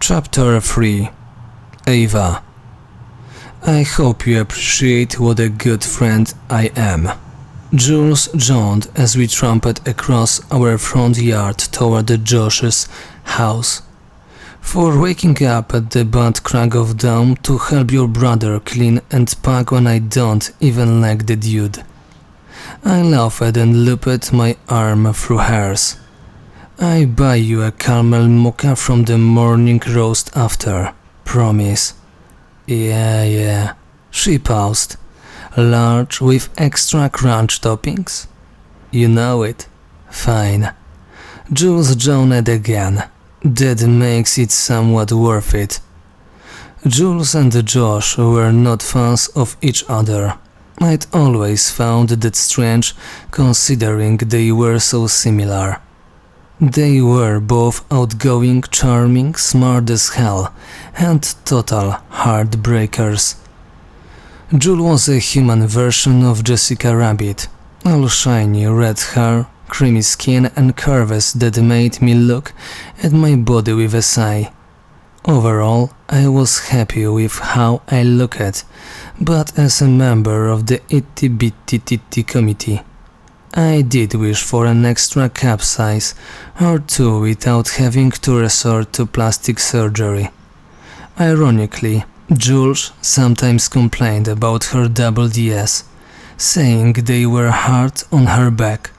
Chapter 3. Ava. I hope you appreciate what a good friend I am. Jules yawned as we tramped across our front yard toward Josh's house. For waking up at the butt crack of dawn to help your brother clean and pack when I don't even like the dude. I laughed and looped my arm through hers. I buy you a caramel mocha from the morning roast after, promise. Yeah. She paused. Large with extra crunch toppings? You know it. Fine. Jules yawned again. That makes it somewhat worth it. Jules and Josh were not fans of each other. I'd always found that strange, considering they were so similar. They were both outgoing, charming, smart as hell, and total heartbreakers. Jules was a human version of Jessica Rabbit, all shiny red hair, creamy skin and curves that made me look at my body with a sigh. Overall, I was happy with how I looked, but as a member of the Itty Bitty Titty Committee, I did wish for an extra cap size or two without having to resort to plastic surgery. Ironically, Jules sometimes complained about her double Ds, saying they were hard on her back.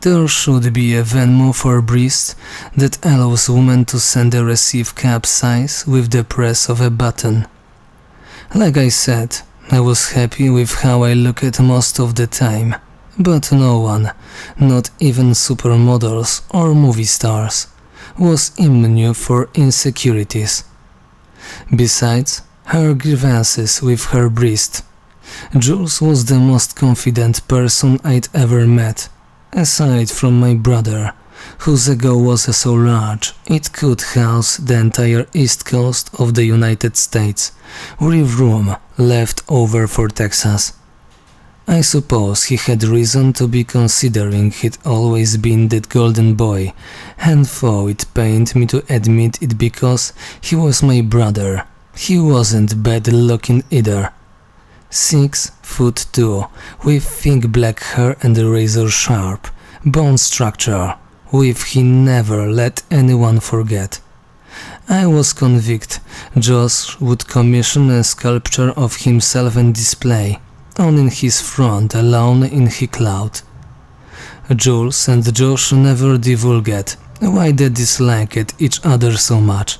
There should be a Venmo for breasts that allows women to send and receive cap size with the press of a button. Like I said, I was happy with how I looked most of the time. But no one, not even supermodels or movie stars, was immune for insecurities. Besides her grievances with her breast, Jules was the most confident person I'd ever met, aside from my brother, whose ego was so large it could house the entire east coast of the United States, with room left over for Texas. I suppose he had reason to be considering he'd always been that golden boy, and though it pained me to admit it because he was my brother, he wasn't bad looking either. 6'2", with thick black hair and a razor sharp bone structure, which he never let anyone forget. I was convinced Josh would commission a sculpture of himself and display on in his front alone in his cloud. Jules and Josh never divulged why they disliked each other so much,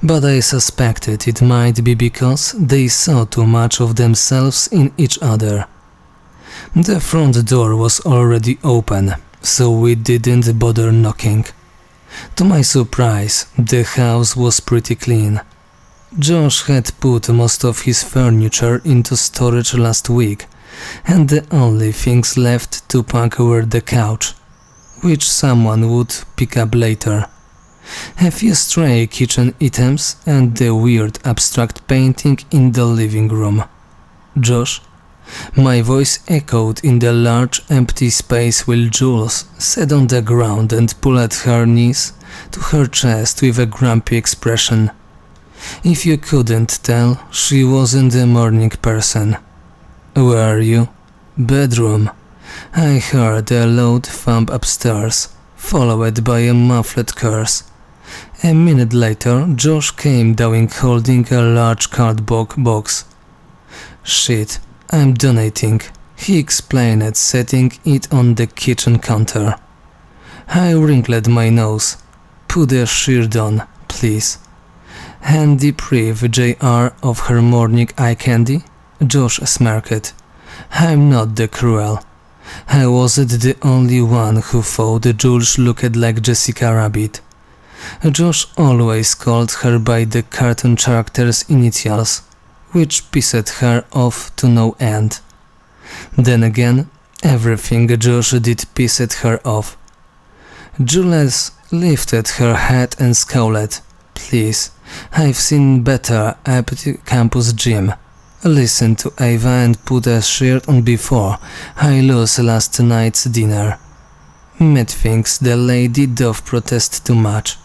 but I suspected it might be because they saw too much of themselves in each other. The front door was already open, so we didn't bother knocking. To my surprise, the house was pretty clean. Josh had put most of his furniture into storage last week, and the only things left to pack were the couch, which someone would pick up later, a few stray kitchen items and the weird abstract painting in the living room. Josh? My voice echoed in the large empty space while Jules sat on the ground and pulled her knees to her chest with a grumpy expression. If you couldn't tell, she wasn't a morning person. Where are you? Bedroom. I heard a loud thump upstairs, followed by a muffled curse. A minute later, Josh came down holding a large cardboard box. Shit, I'm donating, he explained, setting it on the kitchen counter. I wrinkled my nose. Put a shirt on, please. And deprive JR of her morning eye candy? Josh smirked. I'm not the cruel. I wasn't the only one who thought Jules looked like Jessica Rabbit. Josh always called her by the cartoon character's initials, which pissed her off to no end. Then again, everything Josh did pissed her off. Jules lifted her head and scowled. Please, I've seen better at the campus gym. Listen to Ava and put a shirt on before I lose last night's dinner. Methinks the lady doth protest too much.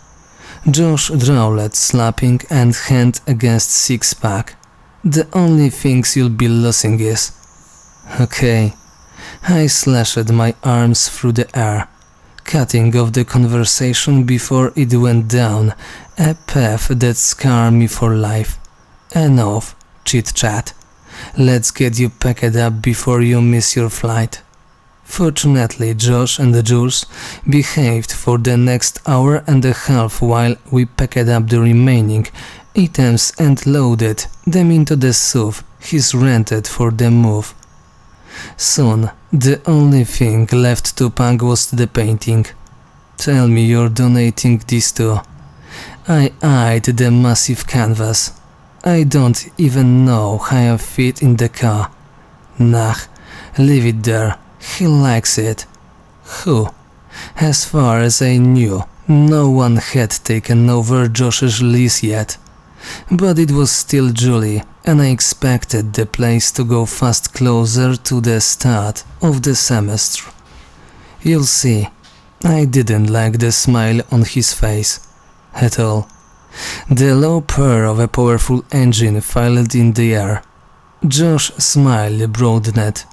Josh drawled, slapping and hand against six-pack. The only things you'll be losing is... Okay. I slashed my arms through the air, cutting off the conversation before it went down a path that scarred me for life. Enough chit-chat. Let's get you packed up before you miss your flight. Fortunately, Josh and Jules behaved for the next hour and a half while we packed up the remaining items and loaded them into the SUV he's rented for the move. Soon, the only thing left to pack was the painting. Tell me you're donating this too. I eyed the massive canvas. I don't even know how I fit in the car. Nah, leave it there. He likes it. Who? As far as I knew, no one had taken over Josh's lease yet. But it was still Julie, and I expected the place to go fast closer to the start of the semester. You'll see, I didn't like the smile on his face at all. The low purr of a powerful engine filed in the air. Josh smiled broadened.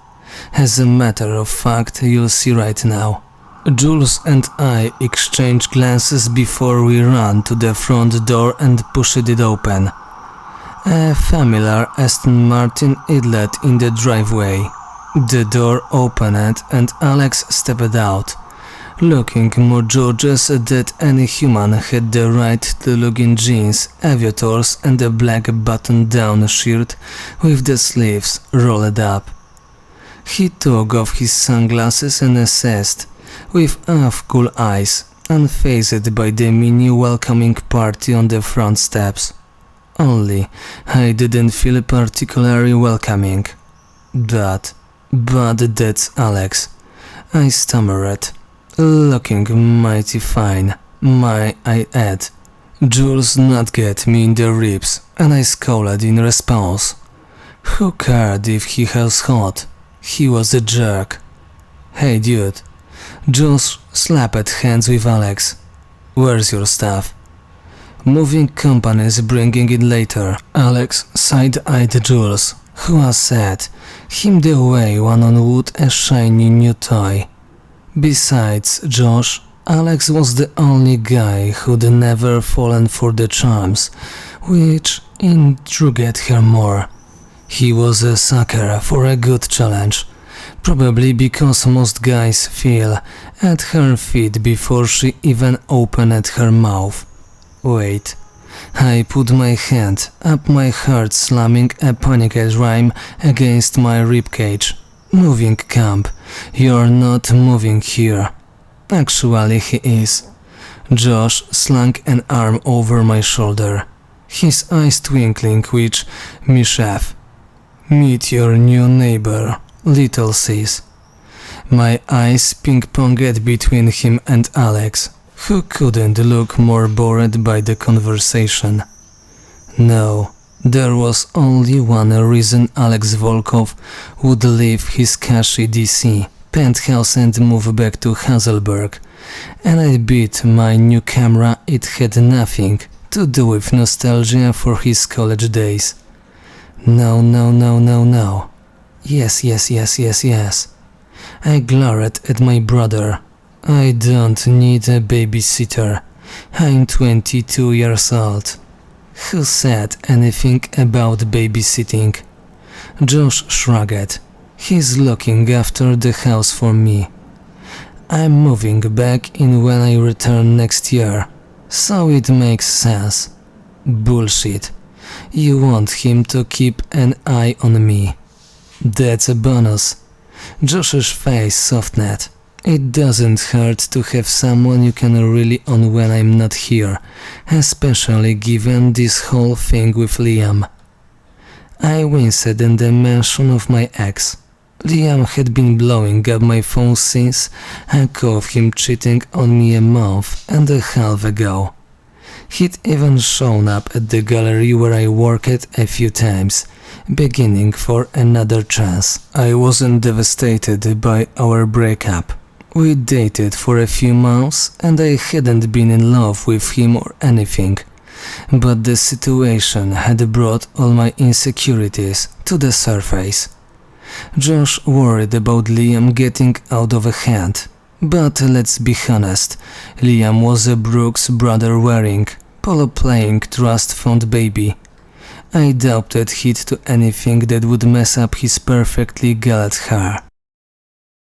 As a matter of fact, you'll see right now. Jules and I exchanged glances before we ran to the front door and pushed it open. A familiar Aston Martin idled in the driveway. The door opened and Alex stepped out, looking more gorgeous than any human had the right to look in jeans, aviators and a black button-down shirt with the sleeves rolled up. He took off his sunglasses and assessed, with half-cool eyes, unfazed by the mini welcoming party on the front steps. Only, I didn't feel particularly welcoming. But that's Alex. I stammered, looking mighty fine, might I add. Jules nudged me in the ribs, and I scowled in response. Who cared if he was hot? He was a jerk. Hey dude. Jules slapped hands with Alex. Where's your stuff? Moving companies bringing it later. Alex side-eyed Jules, who was sad, hemmed away one on wood a shiny new toy. Besides Josh, Alex was the only guy who'd never fallen for the charms, which intrigued her more. He was a sucker for a good challenge, probably because most guys feel at her feet before she even opened her mouth. Wait, I put my hand up my heart, slamming a panicked rhyme against my ribcage. Moving camp, you're not moving here. Actually he is. Josh slung an arm over my shoulder, his eyes twinkling with mischief. Meet your new neighbor, little sis. My eyes ping-ponged between him and Alex, who couldn't look more bored by the conversation. No, there was only one reason Alex Volkov would leave his cushy DC penthouse and move back to Hazelberg, and I bet my new camera it had nothing to do with nostalgia for his college days. No. Yes. I glared at my brother. I don't need a babysitter. I'm 22 years old. Who said anything about babysitting? Josh shrugged. He's looking after the house for me. I'm moving back in when I return next year, so it makes sense. Bullshit. You want him to keep an eye on me. That's a bonus. Josh's face softened. It doesn't hurt to have someone you can rely on when I'm not here, especially given this whole thing with Liam. I winced at the mention of my ex. Liam had been blowing up my phone since I caught him cheating on me a month and a half ago. He'd even shown up at the gallery where I worked a few times, beginning for another chance. I wasn't devastated by our breakup. We dated for a few months and I hadn't been in love with him or anything, but the situation had brought all my insecurities to the surface. Josh worried about Liam getting out of hand, but let's be honest, Liam was a Brooks brother-wearing, polo-playing trust-fund baby. I doubted he'd do anything that would mess up his perfectly gallant hair.